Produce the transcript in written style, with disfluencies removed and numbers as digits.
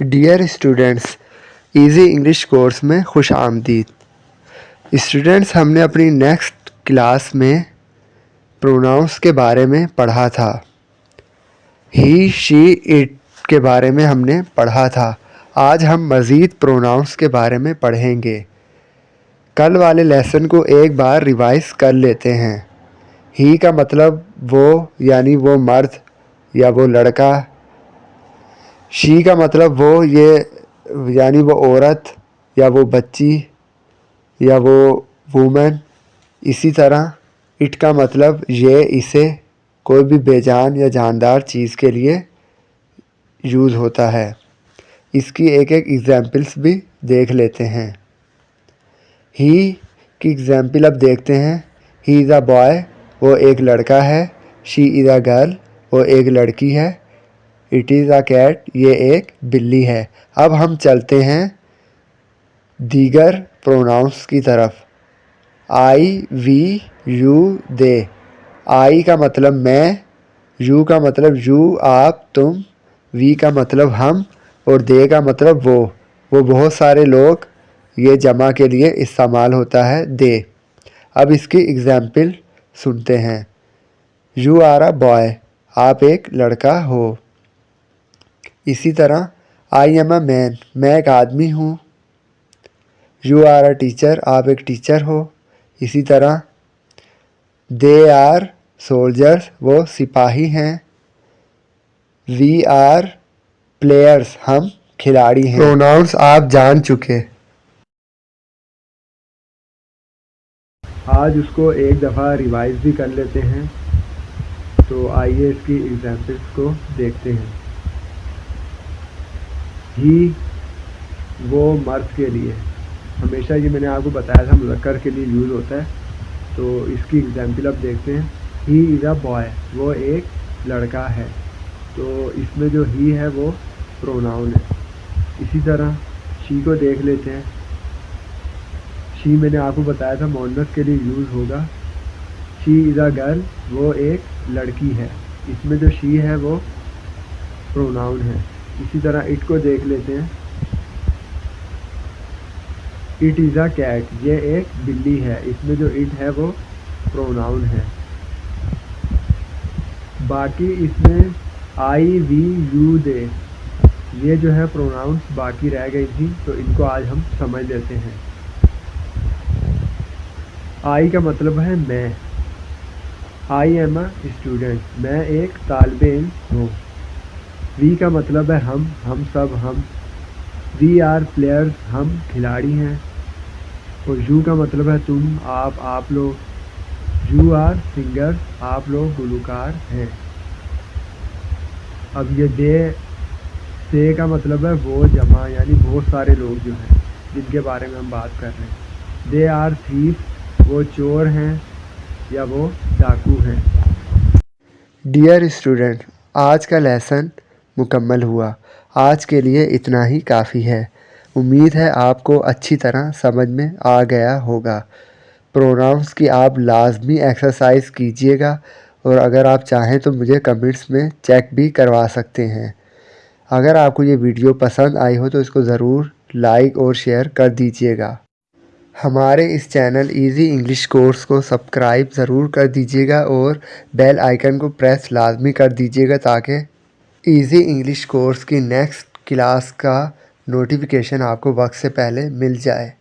Dear students, easy English course में खुश आमदीद। स्टूडेंट्स, हमने अपनी नेक्स्ट क्लास में प्रोनाउंस के बारे में पढ़ा था। ही, शी, इट के बारे में हमने पढ़ा था। आज हम मज़ीद प्रोनाउंस के बारे में पढ़ेंगे। कल वाले लेसन को एक बार रिवाइज कर लेते हैं। ही का मतलब वो यानी वो मर्द या वो लड़का। शी का मतलब वो ये यानी वो औरत या वो बच्ची या वो वूमेन। इसी तरह इट का मतलब ये इसे कोई भी बेजान या जानदार चीज़ के लिए यूज़ होता है। इसकी एक एक एग्जाम्पल्स भी देख लेते हैं। ही की एग्जाम्पल अब देखते हैं। ही इज़ अ बॉय, वो एक लड़का है। शी इज़ अ गर्ल, वो एक लड़की है। इट इज़ अ कैट, ये एक बिल्ली है। अब हम चलते हैं दीगर प्रोनाउंस की तरफ। आई, वी, यू, दे। आई का मतलब मैं, यू का मतलब यू आप तुम, वी का मतलब हम और दे का मतलब वो बहुत सारे लोग, ये जमा के लिए इस्तेमाल होता है दे। अब इसकी एग्जाम्पल सुनते हैं। यू आर अ बॉय, आप एक लड़का हो। इसी तरह आई एम अ मैन, मैं एक आदमी हूँ। यू आर अ टीचर, आप एक टीचर हो। इसी तरह दे आर सोल्जर्स, वो सिपाही हैं। वी आर प्लेयर्स, हम खिलाड़ी हैं। प्रोनाउंस आप जान चुके। आज उसको एक दफ़ा रिवाइज भी कर लेते हैं। तो आइए इसकी एग्जाम्पल्स को देखते हैं। ही, वो मर्द के लिए, हमेशा ये मैंने आपको बताया था मुज़क्कर के लिए यूज़ होता है। तो इसकी एग्जाम्पल अब देखते हैं। ही इज़ अ बॉय, वो एक लड़का है। तो इसमें जो ही है वो प्रोनाउन है। इसी तरह शी को देख लेते हैं। शी मैंने आपको बताया था मोनस के लिए यूज़ होगा। शी इज़ अ गर्ल, वो एक लड़की है। इसमें जो शी है वो प्रोनाउन है। इसी तरह इट को देख लेते हैं। इट इज़ अ कैट, ये एक बिल्ली है। इसमें जो इट है वो प्रोनाउन है। बाकी इसमें आई, वी, यू, दे, ये जो है प्रोनाउंस बाकी रह गई थी, तो इनको आज हम समझ लेते हैं। आई का मतलब है मैं। आई एम अ स्टूडेंट, मैं एक तालिब इल्म हूँ। वी का मतलब है हम सब हम। वी आर प्लेयर्स, हम खिलाड़ी हैं। और यू का मतलब है तुम, आप लोग। यू आर सिंगर्स, आप लोग गुलकार हैं। अब ये दे का मतलब है वो जमा, यानी बहुत सारे लोग जो हैं जिनके बारे में हम बात कर रहे हैं। दे आर थीफ, वो चोर हैं या वो डाकू हैं। डियर स्टूडेंट, आज का लेसन मुकम्मल हुआ। आज के लिए इतना ही काफ़ी है। उम्मीद है आपको अच्छी तरह समझ में आ गया होगा। प्रोनाउंस की आप लाजमी एक्सरसाइज कीजिएगा और अगर आप चाहें तो मुझे कमेंट्स में चेक भी करवा सकते हैं। अगर आपको ये वीडियो पसंद आई हो तो इसको ज़रूर लाइक और शेयर कर दीजिएगा। हमारे इस चैनल इजी इंग्लिश कोर्स को सब्सक्राइब ज़रूर कर दीजिएगा और बेल आइकन को प्रेस लाजमी कर दीजिएगा ताकि इजी इंग्लिश कोर्स की नेक्स्ट क्लास का नोटिफिकेशन आपको वक्त से पहले मिल जाए।